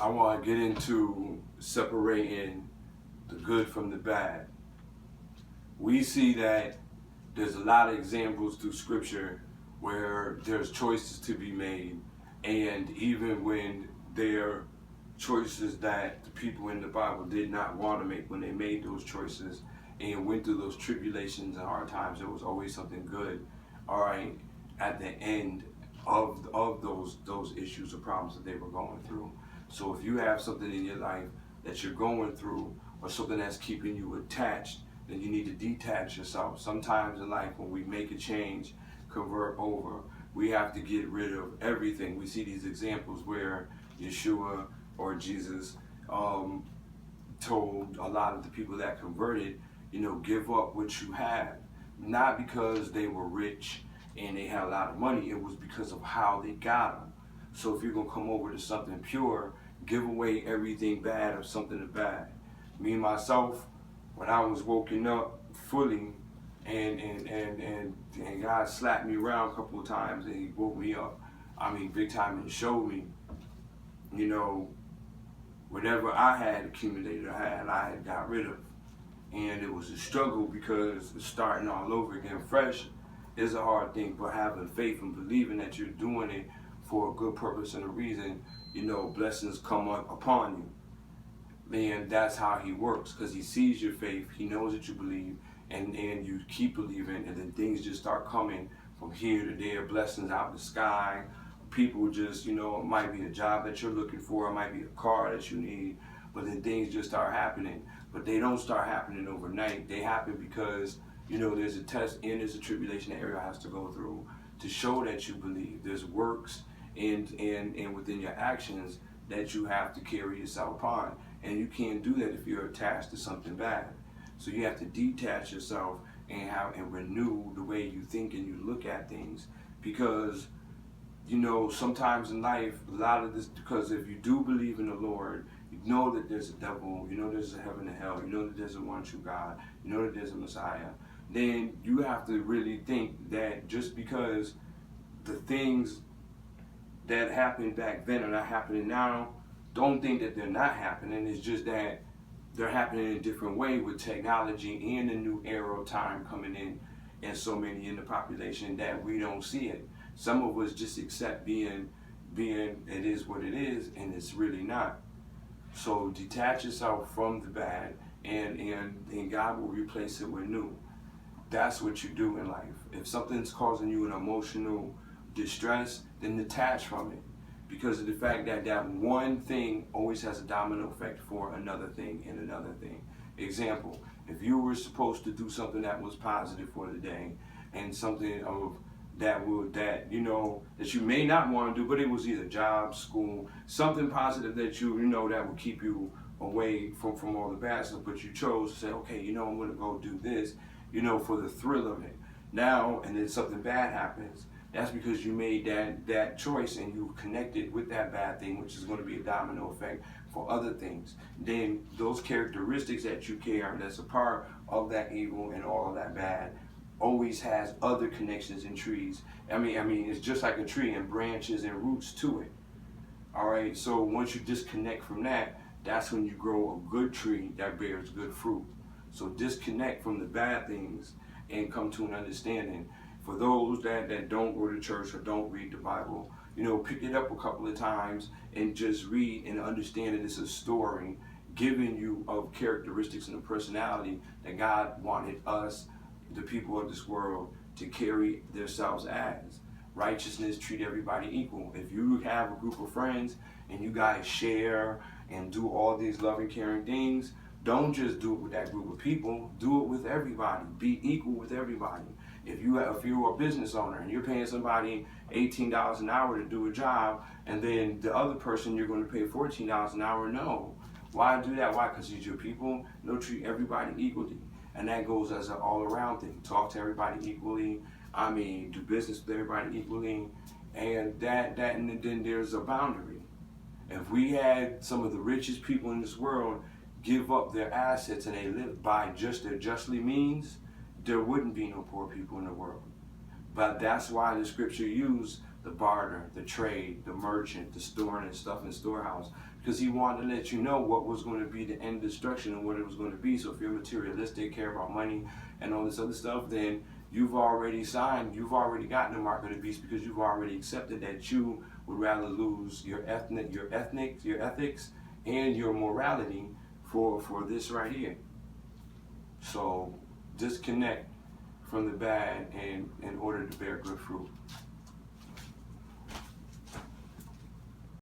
I want to get into separating the good from the bad. We see that there's a lot of examples through scripture where there's choices to be made, and even when there are choices that the people in the Bible did not want to make, when they made those choices and went through those tribulations and hard times, there was always something good, all right, at the end of those issues or problems that they were going through. So if you have something in your life that you're going through, or something that's keeping you attached, then you need to detach yourself. Sometimes in life, when we make a change, convert over, we have to get rid of everything. We see these examples where Yeshua or Jesus told a lot of the people that converted, give up what you have. Not because they were rich and they had a lot of money, it was because of how they got them. So if you're going to come over to something pure, give away everything bad or something bad. Me and myself, when I was woken up fully and God slapped me around a couple of times and he woke me up, big time, and showed me, whatever I had accumulated, I had got rid of. And it was a struggle because starting all over again fresh is a hard thing, but having faith and believing that you're doing it for a good purpose and a reason, blessings come up upon you. Man, that's how he works, because he sees your faith, he knows that you believe, and you keep believing, and then things just start coming from here to there, blessings out the sky. People just, it might be a job that you're looking for, it might be a car that you need, but then things just start happening. But they don't start happening overnight. They happen because, there's a test and there's a tribulation that everyone has to go through to show that you believe. There's works and within your actions that you have to carry yourself upon. And you can't do that if you're attached to something bad. So you have to detach yourself and renew the way you think and you look at things. Because, sometimes in life, a lot of this, because if you do believe in the Lord, you know that there's a devil, you know there's a heaven and hell, you know that there's a one true God, you know that there's a Messiah, then you have to really think that just because the things that happened back then are not happening now, don't think that they're not happening. It's just that they're happening in a different way with technology and a new era of time coming in, and so many in the population that we don't see it. Some of us just accept being it is what it is, and it's really not. So detach yourself from the bad, and God will replace it with new. That's what you do in life. If something's causing you an emotional distress, then detach from it. Because of the fact that that one thing always has a domino effect for another thing and another thing. Example, if you were supposed to do something that was positive for the day, and something of that you may not want to do, but it was either job, school, something positive that that would keep you away from all the bad stuff, but you chose to say, okay, I'm going to go do this, for the thrill of it. Now, and then something bad happens. That's because you made that choice and you connected with that bad thing, which is going to be a domino effect for other things. Then those characteristics that you carry, that's a part of that evil and all of that bad, always has other connections in trees. It's just like a tree and branches and roots to it. All right, so once you disconnect from that, that's when you grow a good tree that bears good fruit. So disconnect from the bad things and come to an understanding. For those that don't go to church or don't read the Bible, pick it up a couple of times and just read and understand that it's a story giving you of characteristics and a personality that God wanted us, the people of this world, to carry themselves as. Righteousness, treat everybody equal. If you have a group of friends and you guys share and do all these loving, caring things, don't just do it with that group of people, do it with everybody. Be equal with everybody. If you're a business owner and you're paying somebody $18 an hour to do a job, and then the other person you're going to pay $14 an hour, no. Why do that? Why? Because he's your people. Treat everybody equally. And that goes as an all-around thing. Talk to everybody equally. Do business with everybody equally. And and then there's a boundary. If we had some of the richest people in this world give up their assets and they live by just their justly means, there wouldn't be no poor people in the world. But that's why the scripture used the barter, the trade, the merchant, the storing and stuff in the storehouse, because he wanted to let you know what was going to be the end destruction and what it was going to be. So if you're materialistic, care about money and all this other stuff, then you've already signed, you've already gotten the mark of the beast, because you've already accepted that you would rather lose your ethics and your morality for this right here. So disconnect from the bad and in order to bear good fruit.